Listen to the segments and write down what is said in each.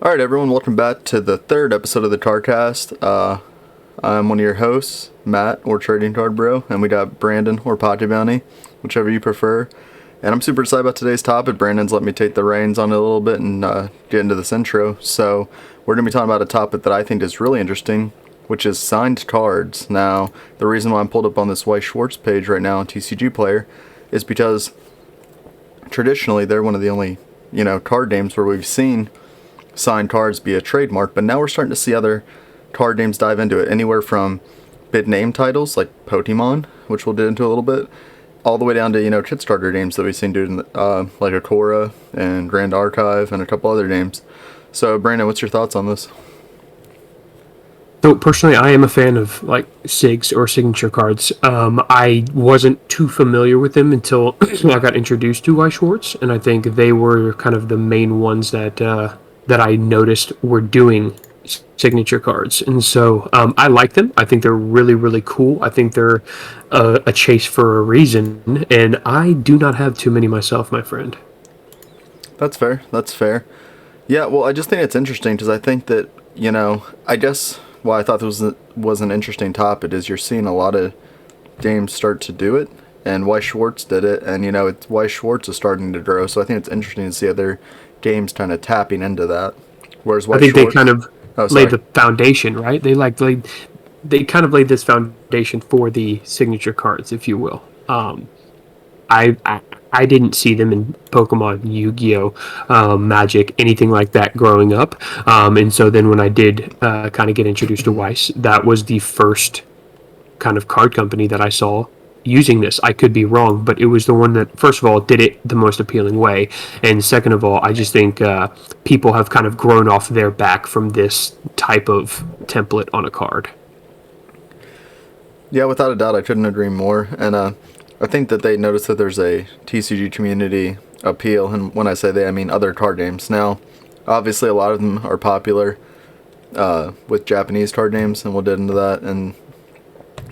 All right, everyone, welcome back to the third episode of the Cardcast. I'm one of your hosts, Matt, or Trading Card Bro, and we got Brandon, or Pocket Bounty, whichever you prefer. And I'm super excited about today's topic. Brandon's let me take the reins on it a little bit and get into this intro. So we're going to be talking about a topic that I think is really interesting, which is signed cards. Now, the reason why I'm pulled up on this Weiss Schwartz page right now on TCG Player is because traditionally they're one of the only, card names where we've seen signed cards be a trademark, but now we're starting to see other card names dive into it, anywhere from big name titles like Pokemon, which we'll get into a little bit, all the way down to Kickstarter names that we've seen do like Akora and Grand Archive and a couple other names. So Brandon, what's your thoughts on this? So personally, I am a fan of like SIGs or signature cards. I wasn't too familiar with them until I got introduced to Weiss Schwartz, and I think they were kind of the main ones that I noticed were doing signature cards, and so I like them. I think they're really, really cool. I think they're a chase for a reason, and I do not have too many myself, my friend. That's fair. That's fair. Yeah, well, I just think it's interesting because I think that, I guess why I thought this was an interesting topic is you're seeing a lot of games start to do it, and Weiss Schwartz did it, and, Weiss Schwartz is starting to grow, so I think it's interesting to see other games kind of tapping into that. Whereas I Weiss think they Schwartz... kind of Oh, laid sorry. the foundation, right? They kind of laid this foundation for the signature cards, if you will. I didn't see them in Pokemon, Yu-Gi-Oh, Magic, anything like that growing up. And so then when I did kind of get introduced to Weiss, that was the first kind of card company that I saw using this. I could be wrong, but it was the one that, first of all, did it the most appealing way. And second of all, I just think people have kind of grown off their back from this type of template on a card. Yeah, without a doubt, I couldn't agree more. And I think that they noticed that there's a TCG community appeal, and when I say they, I mean other card games. Now, obviously, a lot of them are popular with Japanese card names, and we'll get into that. And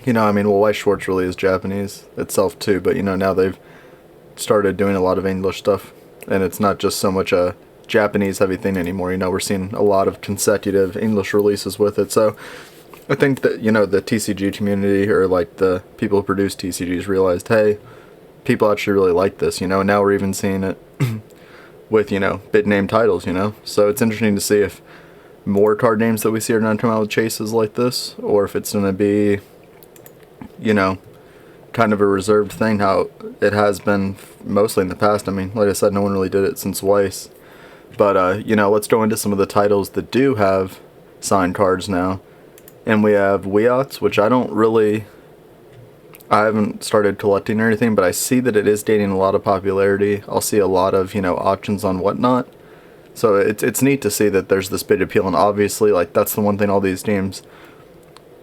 Weiss Schwartz really is Japanese itself too, but now they've started doing a lot of English stuff, and it's not just so much a Japanese heavy thing anymore. We're seeing a lot of consecutive English releases with it. So I think that, the TCG community, or like the people who produce TCGs, realized, hey, people actually really like this, and now we're even seeing it with, big name titles, So it's interesting to see if more card names that we see are going to come out with chases like this, or if it's going to be, kind of a reserved thing, how it has been mostly in the past. I mean, like I said, no one really did it since Weiss. But, let's go into some of the titles that do have signed cards now. And we have Weots, which I haven't started collecting or anything, but I see that it is gaining a lot of popularity. I'll see a lot of, auctions on whatnot. So it's neat to see that there's this big appeal, and obviously, like, that's the one thing all these games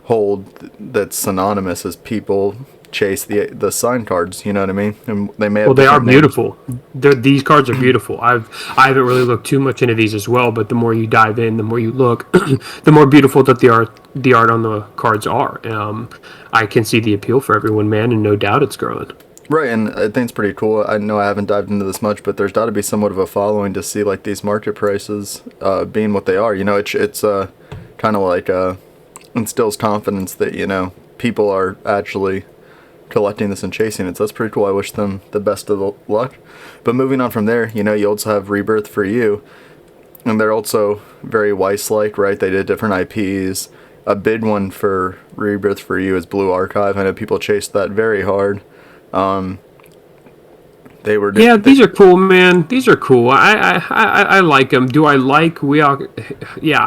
hold that's synonymous, is people chase the signed cards, you know what I mean? And they may have Well, they are different names. beautiful. These cards are beautiful. I haven't really looked too much into these as well, but the more you dive in, the more you look, the more beautiful that the art on the cards are. I can see the appeal for everyone, man, and no doubt it's growing. Right, and I think it's pretty cool. I know I haven't dived into this much, but there's got to be somewhat of a following to see like these market prices being what they are. It's kind of like instills confidence that people are actually collecting this and chasing it. So that's pretty cool. I wish them the best of the luck. But moving on from there, you also have Rebirth for You, and they're also very Weiss-like, right? They did different IPs. A big one for Rebirth for You is Blue Archive. I know people chased that very hard. Um, These are cool, man. These are cool. I like them. Do I like we all? Yeah,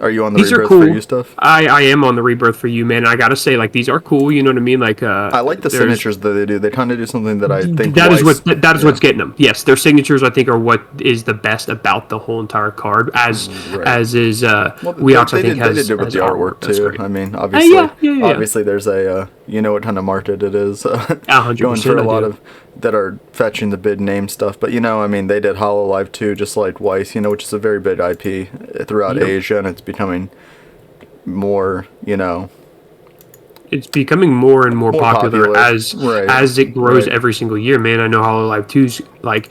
Are you on the these are Rebirth for cool. You stuff? I am on the Rebirth for You, man. I gotta say, like, these are cool. You know what I mean? Like, I like the there's signatures that they do. They kind of do something that I think that is Weiss... what's getting them. Yes, their signatures I think are what is the best about the whole entire card. Right. As is Well, Weox, I think they did has do it with has the artwork That's too. great. I mean, obviously, Yeah. obviously, there's a what kind of market it is. Going 100%. for a I lot do. of that are fetching the big name stuff. But I mean, they did Hololive too, just like Weiss. Which is a very big IP throughout Yep. Asia, and it's becoming more it's becoming more and more, popular, Right, as it grows right, every single year, man. I know Hololive 2's like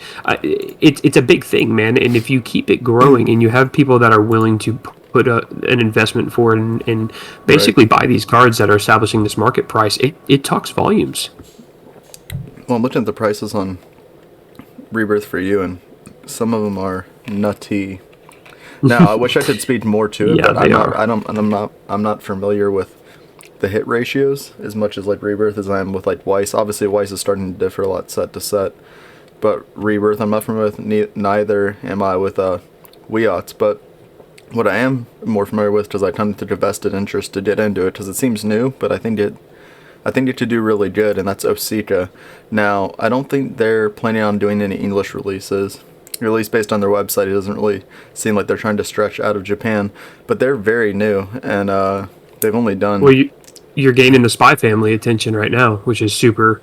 it's a big thing, man. And if you keep it growing and you have people that are willing to put an investment for it and right. basically buy these cards that are establishing this market price, it talks volumes. Well, I'm looking at the prices on Rebirth for you, and some of them are nutty. Now, I wish I could speak more to it, Yeah, but they are. I'm not familiar with the hit ratios as much as like Rebirth as I am with like Weiss. Obviously, Weiss is starting to differ a lot set to set, but Rebirth I'm not familiar with. Neither am I with Weots, but what I am more familiar with, because I tend to vested interest to get into it, because it seems new, but I think it could do really good, and that's Osika. Now, I don't think they're planning on doing any English releases. Or at least based on their website, it doesn't really seem like they're trying to stretch out of Japan. But they're very new, and they've only done. Well, you're gaining the Spy Family attention right now, which is super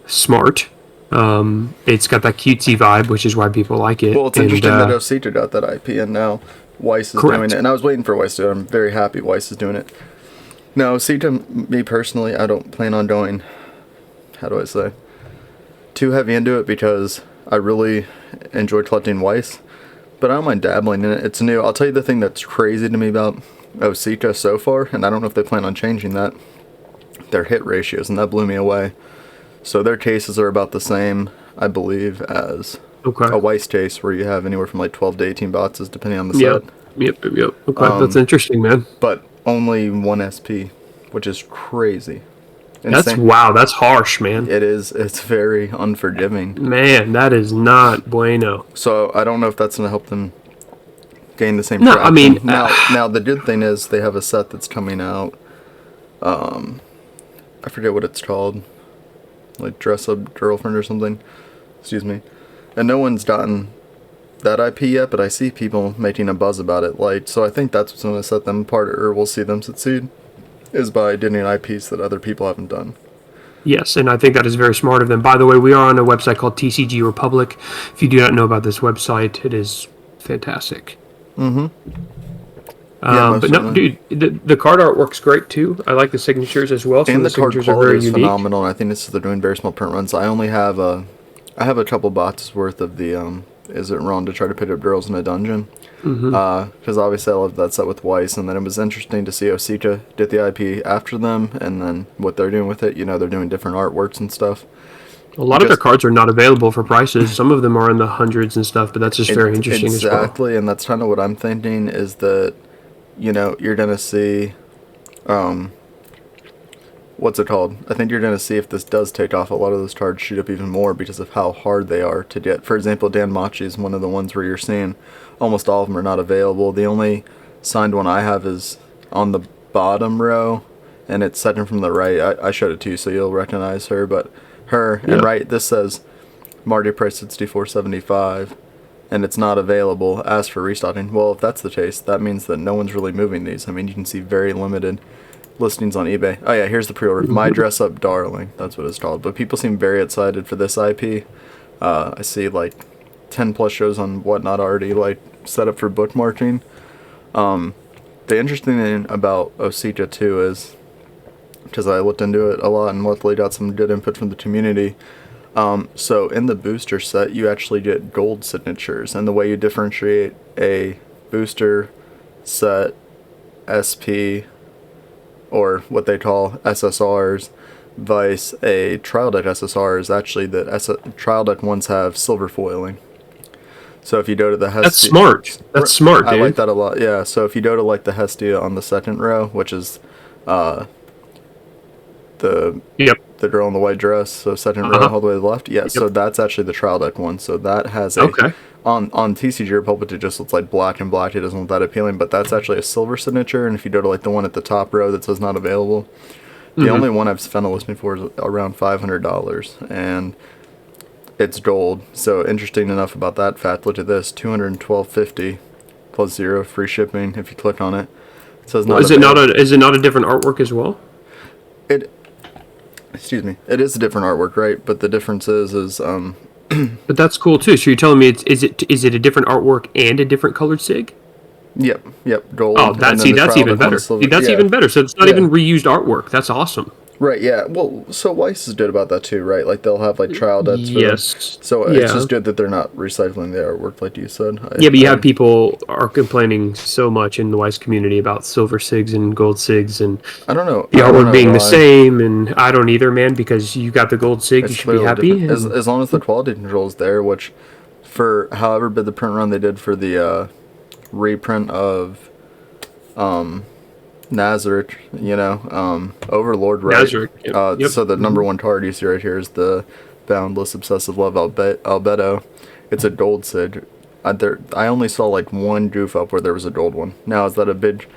smart. It's got that cutesy vibe, which is why people like it. Well, it's And interesting that Osika got that IP, and now Weiss is doing correct. it. And I was waiting for Weiss to do it. I'm very happy Weiss is doing it. Now, Osika, me personally, I don't plan on going, how do I say, too heavy into it because I really enjoy collecting Weiss, but I don't mind dabbling in it. It's new. I'll tell you the thing that's crazy to me about Osika so far, and I don't know if they plan on changing that, their hit ratios, and that blew me away. So their cases are about the same, I believe, as Okay. a Weiss case, where you have anywhere from like 12 to 18 boxes, depending on the Yep. set, Yep. Okay. That's interesting, man. but only one SP, which is crazy. That's Insane. wow. That's harsh, man. It is. It's very unforgiving. Man, that is not bueno. So I don't know if that's going to help them gain the same No, traction. I mean, Now the good thing is they have a set that's coming out. I forget what it's called, like Dress Up Girlfriend or something. Excuse me. And no one's gotten that IP yet, but I see people making a buzz about it. Like, so I think that's what's going to set them apart, or we'll see them succeed, is by getting IPs that other people haven't done. yes, and I think that is very smart of them. By the way, we are on a website called TCG Republic. If you do not know about this website, it is fantastic. Yeah, most But no, certainly. dude, the card artwork's great too. I like the signatures as well. Some And of the the card signatures are quality very is unique. phenomenal. And I think this is they're doing very small print runs. I only have I have a couple boxes worth of the Is It Wrong to Try to Pick Up Girls in a Dungeon? Because obviously I loved that set with Weiss, and then it was interesting to see Osika get the IP after them, and then what they're doing with it. You know, they're doing different artworks and stuff. A lot of their Just cards are not available for prices. Some of them are in the hundreds and stuff, but that's just very interesting as well. Exactly, and that's kind of what I'm thinking is that, you know, you're gonna see, what's it called? I think you're gonna see if this does take off. A lot of those cards shoot up even more because of how hard they are to get. For example, Dan Machi is one of the ones where you're seeing almost all of them are not available. The only signed one I have is on the bottom row, and it's second from the right. I showed it to you, so you'll recognize her. But her and Yep. right, this says Marty price 64.75, and it's not available. Ask for restocking. Well, if that's the case, that means that no one's really moving these. I mean, you can see very limited listings on eBay. Oh yeah, here's the pre-order. My Dress Up Darling, that's what it's called. But people seem very excited for this IP. I see like 10 plus shows on Whatnot already like set up for bookmarking. The interesting thing about Osika too is, because I looked into it a lot and luckily got some good input from the community. So in the booster set, you actually get gold signatures, and the way you differentiate a booster set SP, or what they call SSRs, vice a trial deck SSR, is actually that trial deck ones have silver foiling. So if you go to the Hestia, That's smart. That's smart, I dude. like that a lot. Yeah. So if you go to like the Hestia on the second row, which is the Yep. the girl in the white dress, so second row Uh-huh. all the way to the left. Yeah, so that's actually the trial deck one. So that has a Okay. on TCG Republic it just looks like black and black. It doesn't look that appealing, but that's actually a silver signature. And if you go to like the one at the top row that says not available, the only one I've found a listing for is around $500, and it's gold. So interesting enough about that fact. Look at this: $212.50 plus 0 free shipping if you click on it. It says not. Is it not available. is it not a different artwork as well? It Excuse me. It is a different artwork, right? But the difference is But that's cool too. So you're telling me is it a different artwork and a different colored sig? Yep, gold. Oh, And then the that's trial even deck one better. is silver. That's Yeah, even better. So it's not yeah. even reused artwork. That's awesome. Right, yeah. Well, so Weiss is good about that too, right? Like they'll have like trial decks for them. Yes. So it's Yeah. just good that they're not recycling the artwork, like you said. Yeah, but you have people are complaining so much in the Weiss community about silver SIGs and gold SIGs and I don't know. the I don't artwork know being the why. same. And I don't either, man, because you got the gold SIG, you It's should be clearly different. happy. And As long as the quality control is there, which for however big the print run they did for the reprint of Nazareth, Overlord, right? Nazareth. Yep. So the number one card you see right here is the Boundless Obsessive Love Albedo. It's a gold Sid. I only saw like one goof up where there was a gold one. Now, is that a big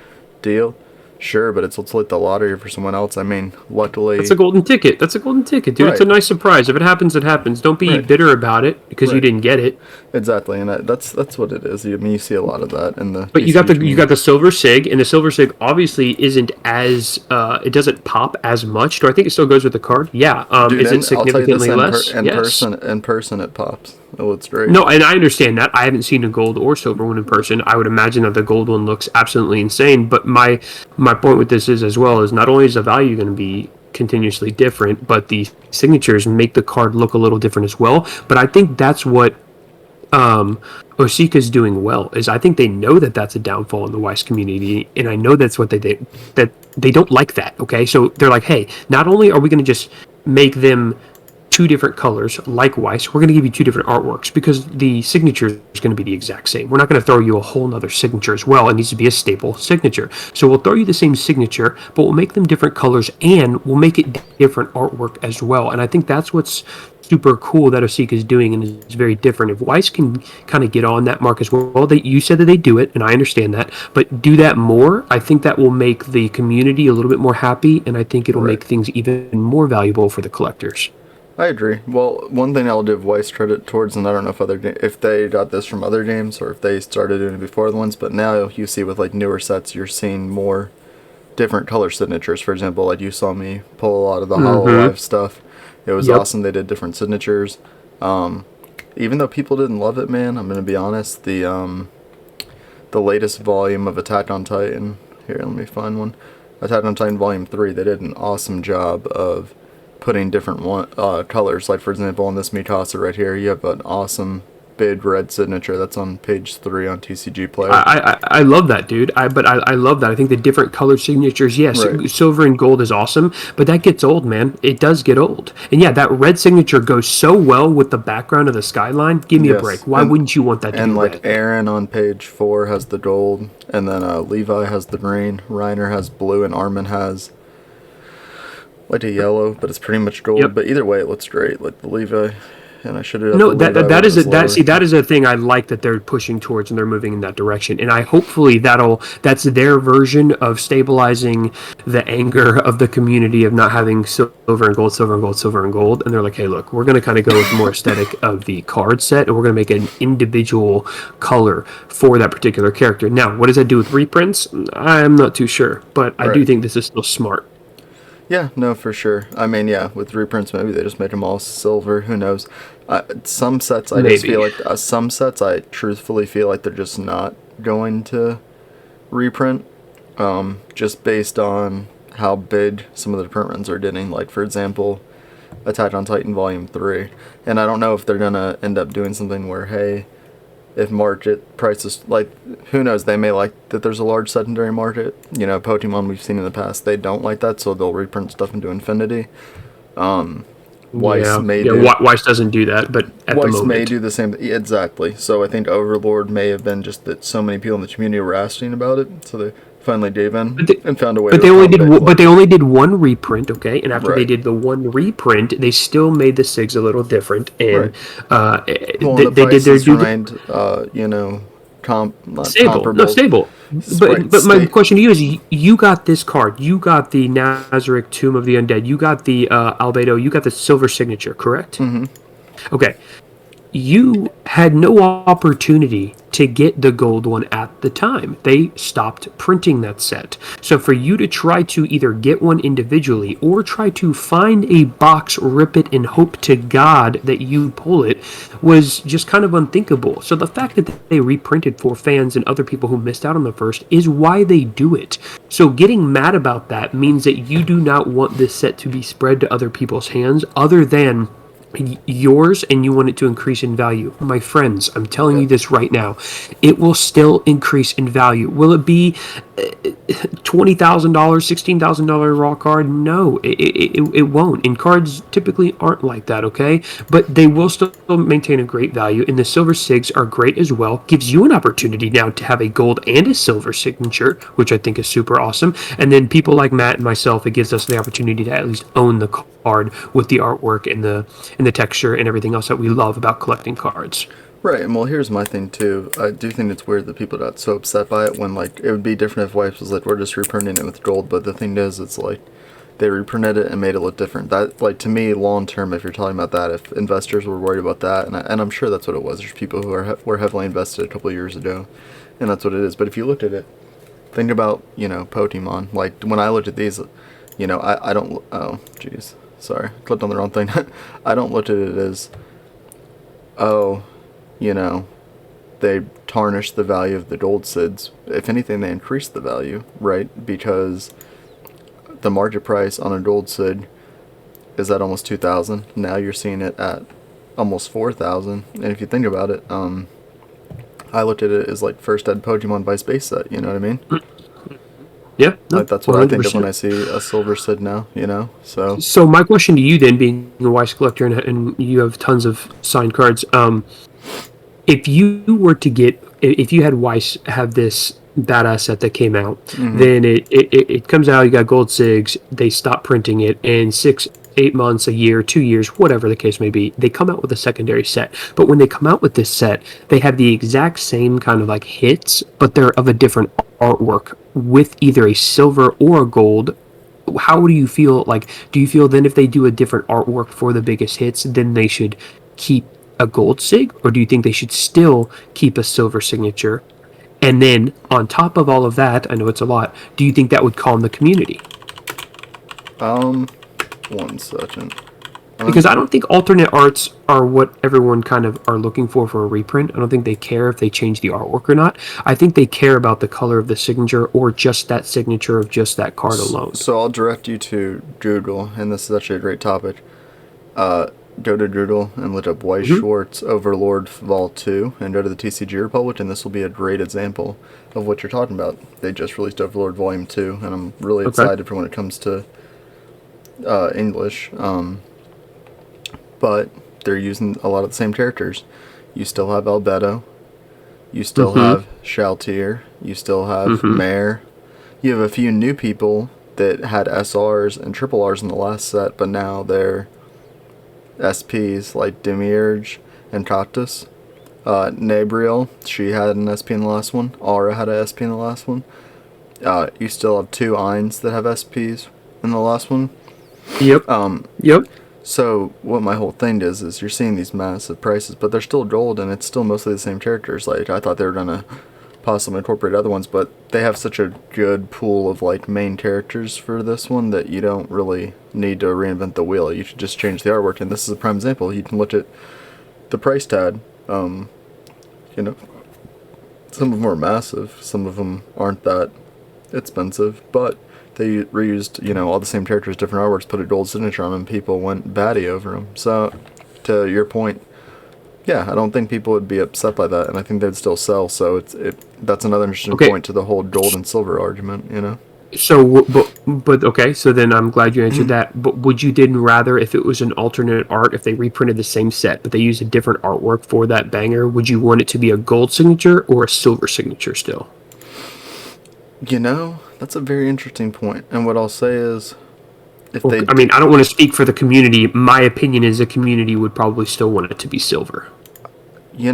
deal? Sure, but it's like the lottery for someone else. I mean, luckily... That's a golden ticket. That's a golden ticket, dude. Right. It's a nice surprise. If it happens, it happens. Don't be Right. bitter about it because you Right. didn't get it. Exactly, and that's what it is. I mean, you see a lot of that in the... But you got TCG the silver SIG, and the silver SIG obviously isn't as it doesn't pop as much. Do I think it still goes with the card? Yeah. Dude, Is and it significantly less? Yes. in person it pops. It looks great. No, and I understand that. I haven't seen a gold or silver one in person. I would imagine that the gold one looks absolutely insane. But my point with this is as well is not only is the value going to be continuously different, but the signatures make the card look a little different as well. But I think that's what Osika's doing well. Is I think they know that that's a downfall in the Weiss community, and I know that's what they did. That they don't like that. Okay, so they're like, hey, not only are we going to just make them two different colors like Weiss, we're going to give you two different artworks because the signature is going to be the exact same. We're not going to throw you a whole nother signature as well. It needs to be a staple signature. So we'll throw you the same signature, but we'll make them different colors and we'll make it different artwork as well. And I think that's what's super cool that Osika is doing and is very different. If Weiss can kind of get on that mark as well, you said that they do it, and I understand that, but do that more, I think that will make the community a little bit more happy, and I think it'll make things even more valuable for the collectors. I agree. Well, one thing I'll give Weiss credit towards, and I don't know if they got this from other games or if they started doing it before the ones, but now you see with like newer sets, you're seeing more different color signatures. For example, like you saw me pull a lot of the Hololive stuff. It was awesome. They did different signatures. Even though people didn't love it, man, I'm gonna be honest. The latest volume of Attack on Titan. Here, let me find one. Attack on Titan Volume 3. They did an awesome job of putting different colors. Like for example, on this Mikasa right here, you have an awesome big red signature that's on page 3 on TCG Player. I love that, dude. I love that. I think the different color signatures, yes, silver and gold is awesome, but that gets old, man. It does get old. And yeah, that red signature goes so well with the background of the skyline. Give me a break. Why wouldn't you want that to be red? And like Aaron on page 4 has the gold, and then Levi has the green, Reiner has blue, and Armin has like a yellow, but it's pretty much gold. But either way, it looks great. Like the Levi, and I should have. No, that is a thing I like that they're pushing towards and they're moving in that direction. And I hopefully that's their version of stabilizing the anger of the community of not having silver and gold, silver and gold, silver and gold. And they're like, hey, look, we're going to kind of go with the more aesthetic of the card set, and we're going to make an individual color for that particular character. Now, what does that do with reprints? I'm not too sure, but I do think this is still smart. Yeah, no, for sure. I mean, yeah, with reprints, maybe they just make them all silver. Who knows? Some sets, just feel like some sets, I truthfully feel like they're just not going to reprint, just based on how big some of the print runs are getting. Like for example, Attack on Titan Volume 3, and I don't know if they're gonna end up doing something where, hey, if market prices, like, who knows, they may like that there's a large secondary market. You know, Pokemon we've seen in the past, they don't like that, so they'll reprint stuff into infinity. Weiss Weiss doesn't do that, but at the moment. Weiss may do the same thing. Exactly. So I think Overlord may have been just that so many people in the community were asking about it, so they finally gave in and found a way. But they only did one reprint, okay? And after they did the one reprint, they still made the SIGs a little different, and they did their stable. But my question to you is: you got this card, you got the Nazareth Tomb of the Undead, you got the Albedo, you got the silver signature, correct? Mm-hmm. Okay. you had no opportunity to get the gold one at the time. They stopped printing that set. So for you to try to either get one individually or try to find a box, rip it, and hope to God that you pull it was just kind of unthinkable. So the fact that they reprinted for fans and other people who missed out on the first is why they do it. So getting mad about that means that you do not want this set to be spread to other people's hands other than yours, and you want it to increase in value. My friends, I'm telling you this right now, it will still increase in value. Will it be $20,000, $16,000 raw card? No, it won't. And cards typically aren't like that, okay? But they will still maintain a great value, and the silver sigs are great as well. Gives you an opportunity now to have a gold and a silver signature, which I think is super awesome. And then people like Matt and myself, it gives us the opportunity to at least own the card with the artwork and the texture and everything else that we love about collecting cards. Right, and well, here's my thing too. I do think it's weird that people got so upset by it when, like, it would be different if Wipes was like, we're just reprinting it with gold, but the thing is, it's like, they reprinted it and made it look different. That, like, to me, long term, if you're talking about that, if investors were worried about that, and I'm sure that's what it was, there's people who were heavily invested a couple of years ago, and that's what it is. But if you looked at it, think about, Pokemon. Like, when I looked at these, I don't, oh, jeez, sorry, clicked on the wrong thing. I don't look at it as, oh, they tarnished the value of the gold SIDs. If anything, they increased the value, right? Because the market price on a gold SID is at almost 2,000. Now you're seeing it at almost 4,000. And if you think about it, I looked at it as like first ed Pokemon by space set. You know what I mean? Yeah, no, like that's what 100%. I think of when I see a silver SID now. So my question to you then, being a Weiss collector and you have tons of signed cards, if you had Weiss have this badass set that came out, then it comes out, you got gold SIGs, they stop printing it, and 6-8 months, a year, 2 years, whatever the case may be, they come out with a secondary set. But when they come out with this set, they have the exact same kind of like hits, but they're of a different artwork with either a silver or a gold. How do you feel? Like, do you feel then if they do a different artwork for the biggest hits, then they should keep a gold sig, or do you think they should still keep a silver signature? And then on top of all of that, I know it's a lot, do you think that would calm the community? 1 second. Because I don't think alternate arts are what everyone kind of are looking for a reprint. I don't think they care if they change the artwork or not. I think they care about the color of the signature or just that signature of just that card alone. So I'll direct you to Google, and this is actually a great topic. Go to Google and look up Weiss Schwarz Overlord Vol 2 and go to the TCG Republic, and this will be a great example of what you're talking about. They just released Overlord Volume 2, and I'm really excited for when it comes to English. But they're using a lot of the same characters. You still have Albedo. You still have Shaltier. You still have Mare. You have a few new people that had SRs and triple Rs in the last set, but now they're SPs, like Demiurge and Cactus. Nabriel, she had an SP in the last one. Aura had a SP in the last one. You still have 2 Eins that have SPs in the last one. Yep. Yep. So what my whole thing is you're seeing these massive prices, but they're still gold, and it's still mostly the same characters. Like, I thought they were gonna possibly incorporate other ones, but they have such a good pool of like main characters for this one that you don't really need to reinvent the wheel. You should just change the artwork, and this is a prime example. You can look at the price tag. Some of them are massive, some of them aren't that expensive, but they reused, all the same characters, different artworks, put a gold signature on them, and people went batty over them. So, to your point, yeah, I don't think people would be upset by that, and I think they'd still sell. So that's another interesting point to the whole gold and silver argument, So, but okay, so then I'm glad you answered that. But would you then rather, if it was an alternate art, if they reprinted the same set, but they used a different artwork for that banger, would you want it to be a gold signature or a silver signature still? That's a very interesting point. And what I'll say is, I don't want to speak for the community. My opinion is the community would probably still want it to be silver. I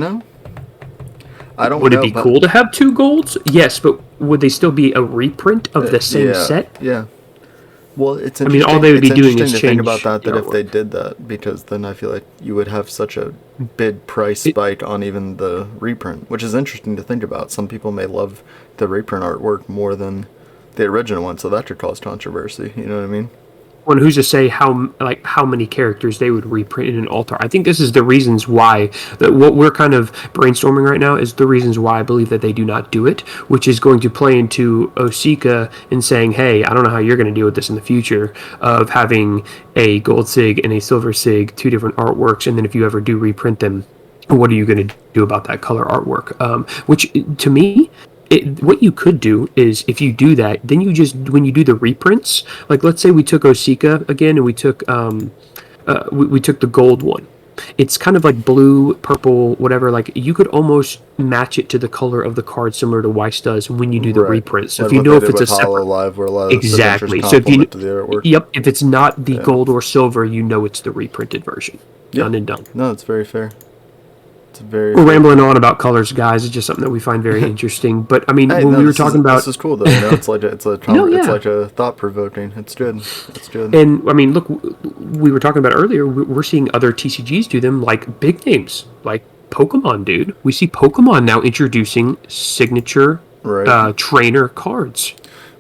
don't Would it be cool to have 2 golds? Yes, but would they still be a reprint of the same set? Yeah. Well, it's I mean, all interesting. they would It's be doing interesting is to think change about that. the That if they artwork. did that, because then I feel like you would have such a big price It, spike on even the reprint, which is interesting to think about. Some people may love the reprint artwork more than the original one, so that could cause controversy. You know what I mean? Well, who's to say how many characters they would reprint in an altar? I think this is the reasons why that what we're kind of brainstorming right now is the reasons why I believe that they do not do it, which is going to play into Osika and saying, "Hey, I don't know how you're going to deal with this in the future of having a gold sig and a silver sig, two different artworks, and then if you ever do reprint them, what are you going to do about that color artwork?" Which to me, what you could do is if you do that, then you just when you do the reprints, like let's say we took Osika again and we took we took the gold one. It's kind of like blue, purple, whatever. Like you could almost match it to the color of the card, similar to Weiss does when you do the Right. reprint. So if Like you what know they if did it's a with Hollow separate, Live, where a lot of the signatures exactly. So if you, complement to the artwork. yep, if it's not the Yeah. gold or silver, you know it's the reprinted version. Yeah. Done and done. No, it's very fair. It's a very We're fair rambling point. on about colors, guys. It's just something that we find very interesting. But I mean, Hey, when no, we were talking this about is cool though. You know, no, it's yeah. like a thought provoking. It's good. It's good. And I mean, look, we were talking about earlier. We're seeing other TCGs do them, like big names, like Pokemon, dude. We see Pokemon now introducing signature Right. trainer cards.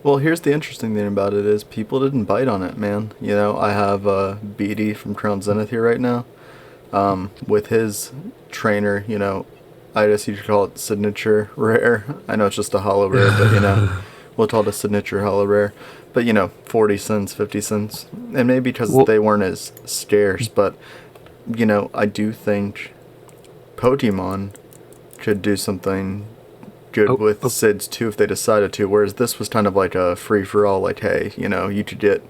Well, here's the interesting thing about it is people didn't bite on it, man. You know, I have BD from Crown Zenith here right now. With his trainer, you know, I guess you could call it signature rare. I know it's just a hollow rare, but you know, we'll call it a signature hollow rare. But you know, 40 cents, 50 cents. And maybe because Well, they weren't as scarce, but you know, I do think Pokemon could do something good oh, with oh, SIDS too if they decided to, whereas this was kind of like a free for all, like, hey, you know, you could get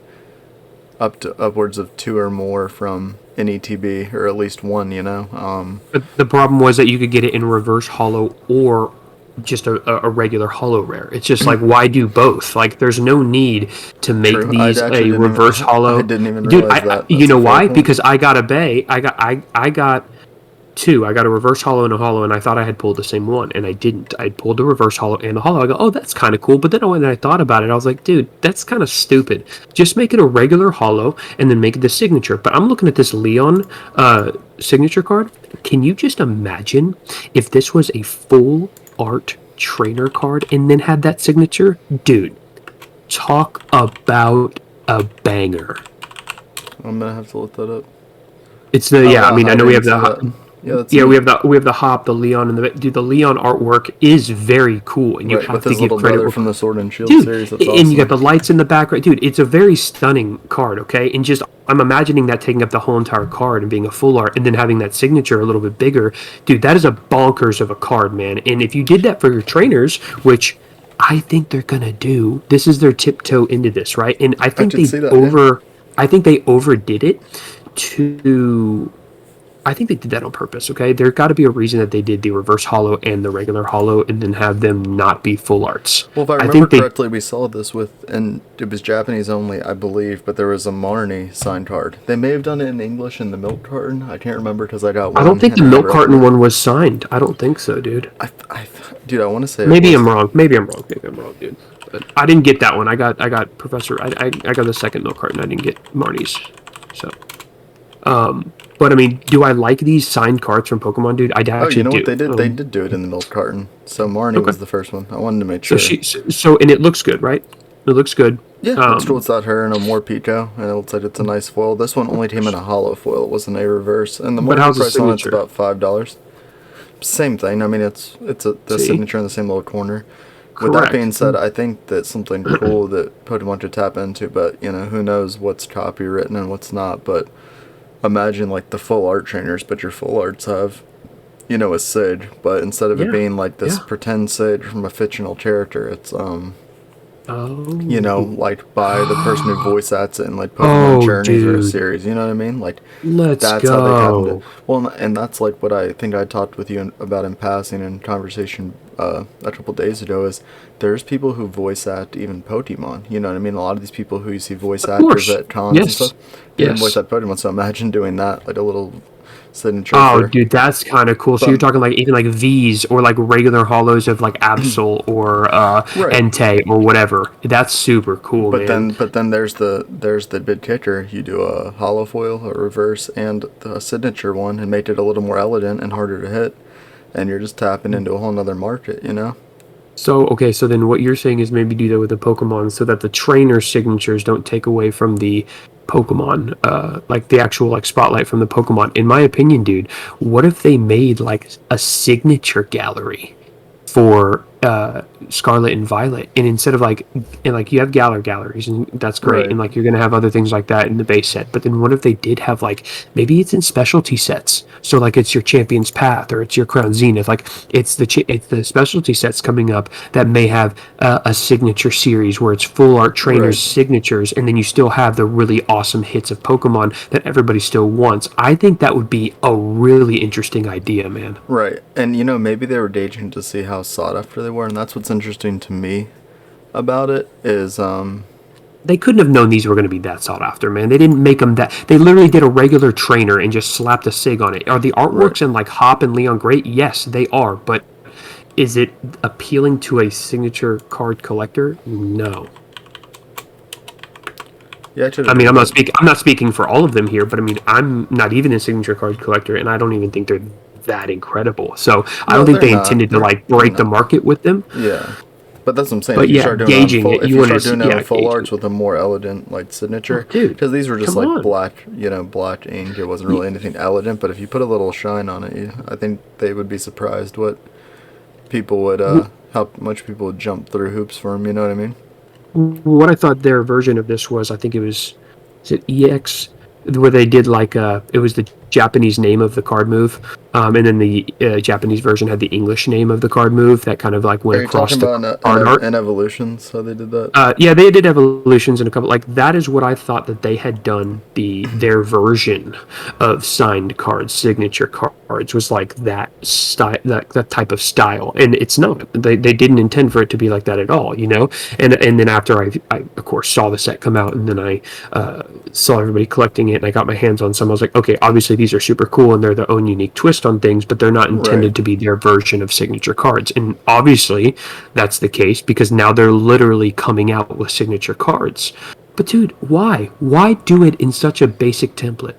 up to upwards of two or more from an ETB, or at least one, you know. but the problem was that you could get it in reverse hollow or just a regular hollow rare. It's just like why do both? Like there's no need to make True. I these actually a didn't reverse even I hollow. didn't even Dude, realize that. you That's know a fair why? point. Because I got a bay. I got two. I got a reverse hollow and a hollow, and I thought I had pulled the same one, and I didn't. I pulled a reverse hollow and a hollow. I go, oh, that's kind of cool. But then when I thought about it, I was like, dude, that's kind of stupid. Just make it a regular hollow and then make it the signature. But I'm looking at this Leon signature card. Can you just imagine if this was a full art trainer card and then had that signature? Dude, talk about a banger. I'm gonna have to look that up. It's the Oh yeah. I wow, mean, I I know we didn't have see that. the Yeah, that's yeah, neat. we have the hop, the Leon, and the dude. The Leon artwork is very cool, and you Right, with have to his give little credit. brother from the Sword and Shield Dude, series. That's and you got awesome. the lights in the background, dude. It's a very stunning card, okay? And just I'm imagining that taking up the whole entire card and being a full art, and then having that signature a little bit bigger, dude. That is a bonkers of a card, man. And if you did that for your trainers, which I think they're gonna do, this is their tiptoe into this, right? And I could see that. Yeah. I think they overdid it to I think they did that on purpose, okay? There got to be a reason that they did the reverse hollow and the regular hollow and then have them not be full arts. Well, if I I remember think they correctly, we saw this with, and it was Japanese only, I believe, but there was a Marnie signed card. They may have done it in English in the milk carton. I can't remember because I got one. I don't think and the I milk never carton opened it. one was signed. I don't think so, dude. Dude, I want to say it Maybe was. I'm wrong. Maybe I'm wrong. Maybe I'm wrong, dude. But I didn't get that one. I got Professor. I got the second milk carton. I didn't get Marnie's. So, but I mean, do I like these signed cards from Pokemon, dude? I Oh, you actually know what do. they did? They did do it in the milk carton. So Marnie Okay. was the first one. I wanted to make So sure. and it looks good, right? It looks good. Yeah, it's cool. It's got her and a more Pico, and it looks like it's a nice foil. This one only came in a hollow foil. It wasn't a reverse. And the But market how's the price on it's signature? about $5. Same thing. I mean, it's the See? signature in the same little corner. With that being Correct. said, I think that's something cool that Pokemon could tap into. But you know, who knows what's copywritten and what's not. But imagine like the full art trainers, but your full arts have, you know, a Sage, but instead of it Yeah. being like this Yeah. pretend Sage from a fictional character, it's Oh. you know, like by the person who voice acts it in like Pokemon Oh, Journeys or a dude. series. You know what I mean? Like Let's that's how they tap into. go. Well, and that's like what I think I talked with you about in passing in conversation a couple days ago is there's people who voice act even Pokemon. You know what I mean? A lot of these people who you see voice Of actors course. at cons and Yes. stuff, they even voice Yes. act Pokemon. So imagine doing that, like a little signature Oh, for. dude, that's kind of cool. So you're But talking like even like V's or like regular hollows of like Absol or right. Entei or whatever. That's super cool, man. But then there's the big kicker. You do a hollow foil, a reverse, and a signature one, and make it a little more elegant and harder to hit, and you're just tapping into a whole nother market. You know? So, okay, so then what you're saying is maybe do that with the Pokemon so that the trainer signatures don't take away from the Pokemon, like the actual like spotlight from the Pokemon. In my opinion, dude, what if they made like a signature gallery for Scarlet and Violet, and instead of like, and like you have galleries, and that's great, Right. and like you're gonna have other things like that in the base set. But then what if they did have like maybe it's in specialty sets, so like it's your Champion's Path or it's your Crown Zenith, like it's the specialty sets coming up that may have a signature series where it's full art trainers Right. signatures, and then you still have the really awesome hits of Pokemon that everybody still wants. I think that would be a really interesting idea, man. Right. And you know, maybe they were gauging to see how sought after they were, and that's what's interesting to me about it is They couldn't have known these were going to be that sought after, man. They didn't make them that. They literally did a regular trainer and just slapped a sig on it. Are the right. artworks in like Hop and Leon great? Yes, they are. But is it appealing to a signature card collector? No. Yeah, I should I mean, agree, but I'm not speaking for all of them here, but I mean, I'm not even a signature card collector, and I don't even think they're that incredible. So I don't no, think they're they not. intended to like They're break the not. market with them. Yeah. But that's what I'm saying. But If you yeah, start doing it on gauging full, it, if you you want start to, doing it on yeah, full gauging arts it. with a more elegant like Oh, signature, dude, because these were just come like on. black, you know, black ink. It wasn't really anything elegant. But if you put a little shine on it, I think they would be surprised what people would, how much people would jump through hoops for them. You know what I mean? What I thought their version of this was, I think is it EX, where they did like it was the Japanese name of the card move, and then the Japanese version had the English name of the card move that kind of like Are went you across talking the about card art. an evolutions? How they did that? Yeah, they did evolutions and a couple like that is what I thought that they had done their version of signed cards, signature cards was like that style, that type of style, and it's not. They didn't intend for it to be like that at all, you know. And then after I of course saw the set come out, and then I saw everybody collecting it, and I got my hands on some. I was like, okay, obviously these are super cool and they're their own unique twist on things, but they're not Right. intended to be their version of signature cards. And obviously that's the case because now they're literally coming out with signature cards. But dude, why? Why do it in such a basic template?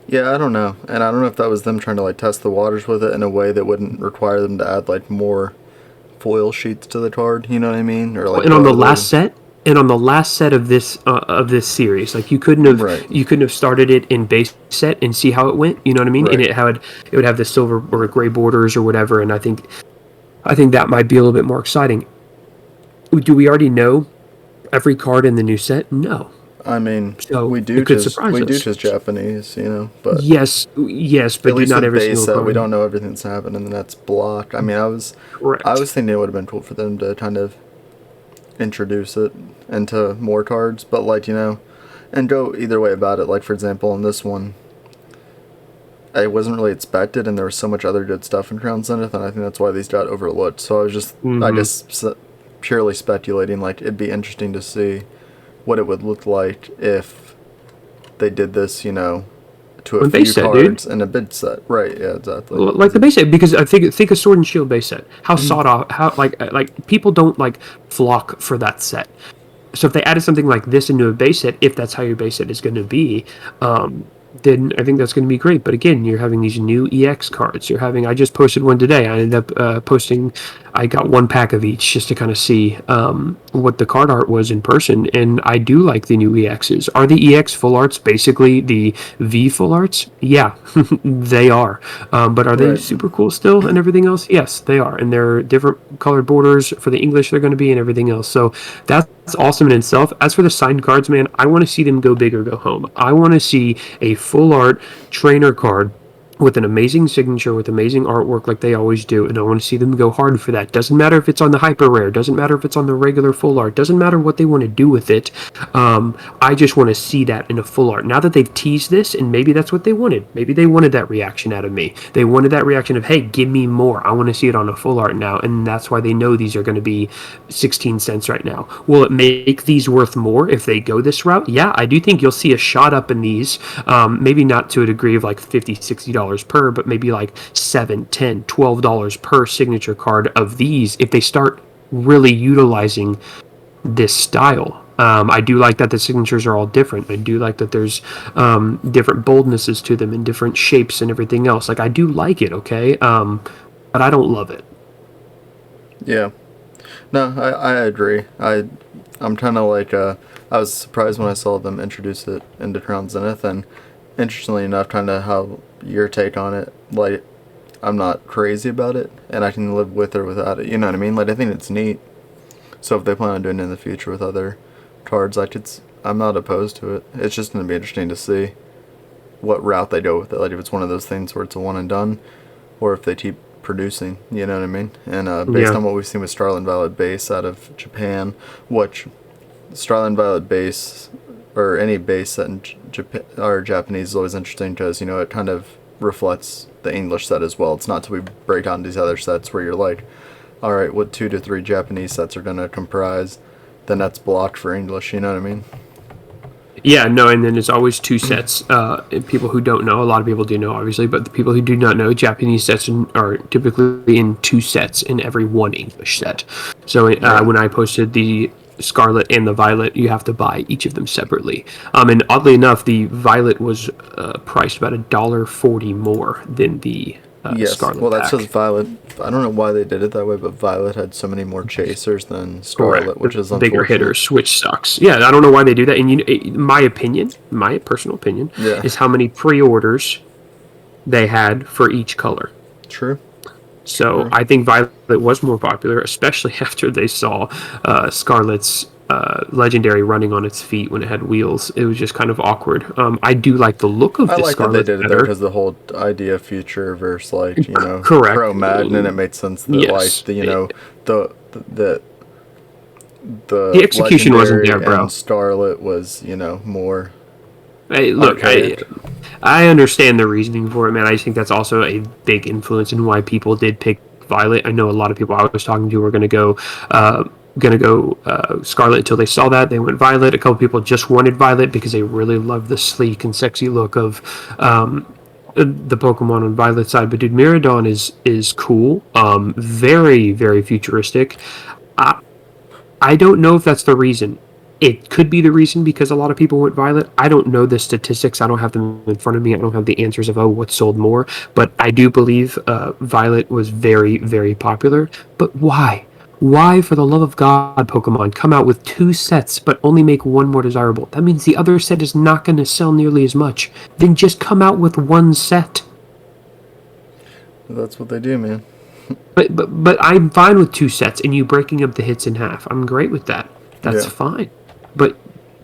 Yeah, I don't know, and I don't know if that was them trying to like test the waters with it in a way that wouldn't require them to add like more foil sheets to the card. You know what I mean? Or like And on go the a little. last set, and on the last set of this series, like Right. you couldn't have started it in base set and see how it went. You know what I mean? And Right. it would have the silver or gray borders or whatever. And I think that might be a little bit more exciting. Do we already know every card in the new set? No. I mean, So it could surprise we do us. just Japanese, you know, but Yes, yes, at but do least not with every base single set, we card. don't know everything that's happening, and that's blocked. I mean, I Correct. was thinking it would have been cool for them to kind of introduce it into more cards, but like you know, and go either way about it. Like for example, in this one, it wasn't really expected, and there was so much other good stuff in Crown Zenith, and I think that's why these got overlooked. So I was just, I Hmm. guess, purely speculating. Like it'd be interesting to see what it would look like if they did this, you know, to a On base few set, dude. cards in a bid set. Right? Yeah, exactly. Like the base set, because I think a Sword and Shield base set. How sought off? How like people don't like flock for that set. So if they added something like this into a base set, if that's how your base set is going to be, then I think that's going to be great. But again, you're having these new EX cards. You're having. I just posted one today. I ended up posting. I got one pack of each just to kind of see what the card art was in person, and I do like the new EXs. Are the EX full arts basically the V full arts? Yeah, they are. But are they Right. super cool still and everything else? Yes, they are, and they're different colored borders for the English they're going to be and everything else. So that's awesome in itself. As for the signed cards, man, I want to see them go big or go home. I want to see a full art trainer card with an amazing signature, with amazing artwork like they always do, and I want to see them go hard for that. Doesn't matter if it's on the hyper rare, doesn't matter if it's on the regular full art, doesn't matter what they want to do with it. I just want to see that in a full art. Now that they've teased this, and maybe that's what they wanted. Maybe they wanted that reaction out of me. They wanted that reaction of, hey, give me more. I want to see it on a full art now, and that's why they know these are going to be 16 cents right now. Will it make these worth more if they go this route? Yeah, I do think you'll see a shot up in these. Maybe not to a degree of like $50, $60 per, but maybe like $7, $10, $12 per signature card of these if they start really utilizing this style. I do like that the signatures are all different. I do like that there's different boldnesses to them and different shapes and everything else. Like, I do like it, okay? But I don't love it. Yeah. No, I agree. I'm kind of like, I was surprised when I saw them introduce it into Crown Zenith, and interestingly enough, kind of how your take on it, like, I'm not crazy about it, and I can live with or without it, you know what I mean? Like, I think it's neat. So if they plan on doing it in the future with other cards, like, I'm not opposed to it. It's just going to be interesting to see what route they go with it. Like, if it's one of those things where it's a one and done, or if they keep producing, you know what I mean? And based on what we've seen with Starlight Violet base out of Japan, which Starlight Violet base, or any base set in Japan or Japanese, is always interesting because, you know, it kind of reflects the English set as well. It's not till we break down these other sets where you're like, all right, what 2 to 3 Japanese sets are going to comprise, then that's blocked for English, you know what I mean? Yeah, no, and then there's always two sets. People who don't know, a lot of people do know, obviously, but the people who do not know, Japanese sets are typically in two sets in every one English set. So when I posted the Scarlet and the Violet, you have to buy each of them separately. And oddly enough, the Violet was priced about $1.40 more than the Yes, Scarlet well, that pack. says Violet. I don't know why they did it that way, but Violet had so many more chasers than Scarlet, Correct. which is The bigger unfortunate. hitters, which sucks. Yeah, I don't know why they do that. And my opinion, my personal opinion, Yeah. is how many pre-orders they had for each color. True. So I think Violet was more popular, especially after they saw Scarlet's legendary running on its feet when it had wheels. It was just kind of awkward. I do like the look of I the like that they Scarlet did it there better. because the whole idea of future versus, like, you know, Correct. Pro Madden, it made sense that, Yes. like, the, you know, the The execution wasn't there, Legendary bro. and Scarlet was, you know, more Hey, look, archaic. I understand the reasoning for it, man. I just think that's also a big influence in why people did pick Violet. I know a lot of people I was talking to were going to go Scarlet until they saw that. They went Violet. A couple people just wanted Violet because they really love the sleek and sexy look of the Pokemon on Violet side. But dude, Miraidon is cool. Very, very futuristic. I don't know if that's the reason. It could be the reason because a lot of people went Violet. I don't know the statistics. I don't have them in front of me. I don't have the answers of, what sold more. But I do believe Violet was very, very popular. But why? Why, for the love of God, Pokemon, come out with two sets but only make one more desirable? That means the other set is not going to sell nearly as much. Then just come out with one set. That's what they do, man. But I'm fine with two sets and you breaking up the hits in half. I'm great with that. That's Yeah. fine.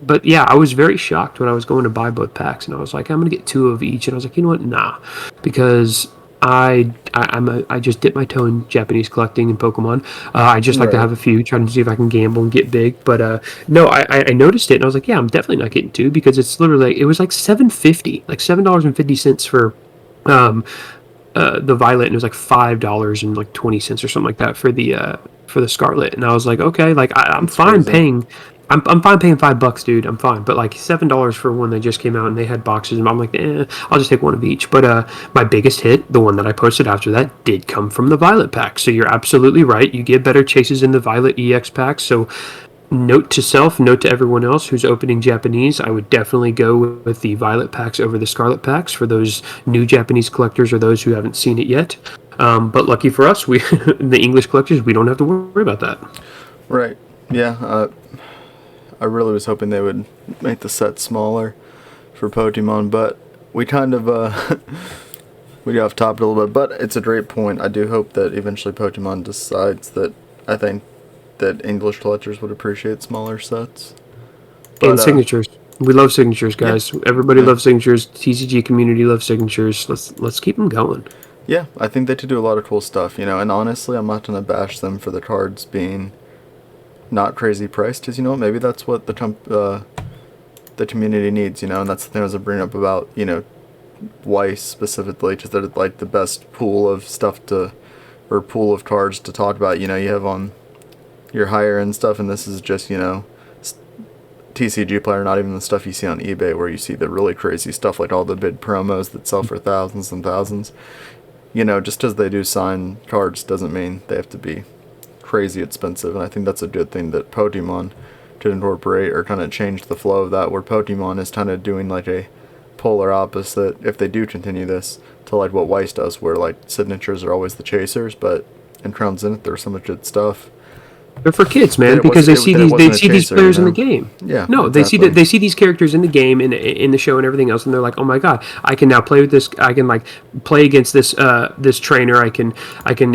But yeah, I was very shocked when I was going to buy both packs, and I was like, I'm gonna get two of each, and I was like, you know what, nah, because I just dip my toe in Japanese collecting and Pokemon. I just like to Right. have a few, trying to see if I can gamble and get big. But no, I noticed it, and I was like, yeah, I'm definitely not getting two because it's literally it was like $7.50, like $7.50 for the Violet, and it was like $5.20 or something like that for the Scarlet. And I was like, okay, like I'm That's fine crazy. paying. I'm fine paying $5, dude. I'm fine, but like $7 for one that just came out and they had boxes, and I'm like, I'll just take one of each. But my biggest hit, the one that I posted after that, did come from the Violet pack. So you're absolutely right. You get better chases in the Violet EX pack. So note to self, note to everyone else who's opening Japanese, I would definitely go with the Violet packs over the Scarlet packs for those new Japanese collectors or those who haven't seen it yet. But lucky for us, we the English collectors, we don't have to worry about that. Right. Yeah. I really was hoping they would make the set smaller for Pokemon, but we kind of we got off topic a little bit. But it's a great point. I do hope that eventually Pokemon decides that I think that English collectors would appreciate smaller sets. And But signatures. We love signatures, guys. Everybody Yeah. loves signatures. TCG community loves signatures. Let's keep them going. Yeah, I think they do a lot of cool stuff, and honestly, I'm not gonna bash them for the cards being not crazy priced, because maybe that's what the community needs, and that's the thing I was bringing up about, Weiss specifically, just that it's like the best pool of stuff or pool of cards to talk about. You have on your higher end stuff, and this is just, TCG player, not even the stuff you see on eBay where you see the really crazy stuff like all the bid promos that sell for thousands and thousands. Just because they do sign cards doesn't mean they have to be crazy expensive, and I think that's a good thing that Pokemon could incorporate or kind of change the flow of that, where Pokemon is kind of doing like a polar opposite, if they do continue this, to like what Weiss does, where like signatures are always the chasers, but in Crown Zenith there's so much good stuff. They're for kids, man, because they see these players in the game. Yeah, no, exactly. they see these characters in the game, in the show, and everything else, and they're like, oh my god, I can now play with this. I can like play against this trainer. I can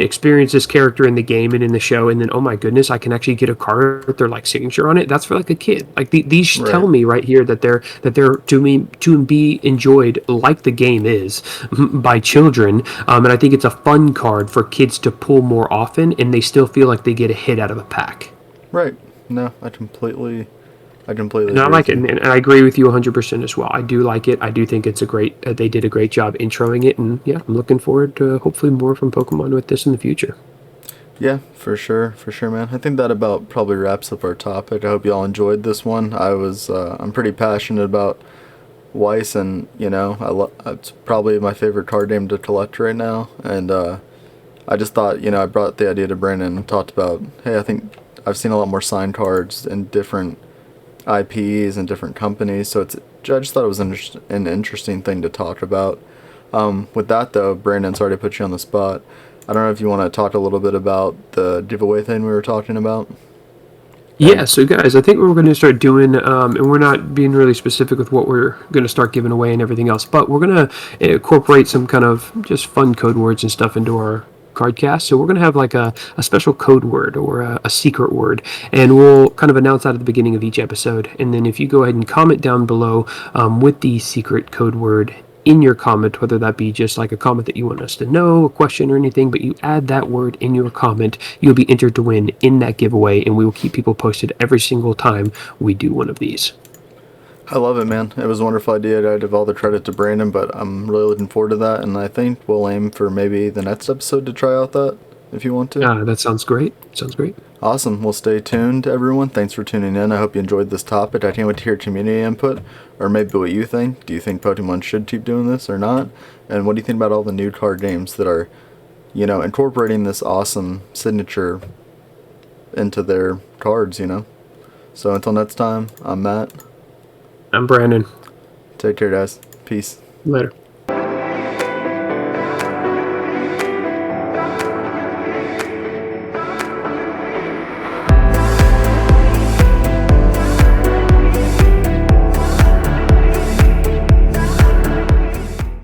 experience this character in the game and in the show, and then oh my goodness, I can actually get a card with their like signature on it. That's for like a kid. Like these Right. tell me right here that they're to be enjoyed like the game is by children, and I think it's a fun card for kids to pull more often, and they still feel like they get a hit out of a pack. Right. No, I completely And I like it, and I agree with you 100% as well. I do like it. I do think it's a great. They did a great job introing it, and yeah, I'm looking forward to hopefully more from Pokemon with this in the future. Yeah, for sure, man. I think that about probably wraps up our topic. I hope you all enjoyed this one. I'm pretty passionate about Weiss, and it's probably my favorite card game to collect right now. And I just thought, I brought the idea to Brandon and talked about, hey, I think I've seen a lot more signed cards in different IPs and different companies, so I just thought it was an interesting thing to talk about. With that though, Brandon, sorry to put you on the spot. I don't know if you want to talk a little bit about the giveaway thing we were talking about. Yeah, so guys, I think what we're going to start doing, and we're not being really specific with what we're going to start giving away and everything else, but we're going to incorporate some kind of just fun code words and stuff into our Cardcast. So we're going to have like a special code word or a secret word, and we'll kind of announce that at the beginning of each episode. And then if you go ahead and comment down below with the secret code word in your comment, whether that be just like a comment that you want us to know, a question or anything, but you add that word in your comment, you'll be entered to win in that giveaway, and we will keep people posted every single time we do one of these. I love it, man. It was a wonderful idea. I give all the credit to Brandon, but I'm really looking forward to that, and I think we'll aim for maybe the next episode to try out that, if you want to. That sounds great. Sounds great. Awesome. Well, stay tuned, everyone. Thanks for tuning in. I hope you enjoyed this topic. I can't wait to hear community input, or maybe what you think. Do you think Pokemon should keep doing this or not? And what do you think about all the new card games that are, incorporating this awesome signature into their cards, So until next time, I'm Matt. I'm Brandon. Take care, guys. Peace. Later.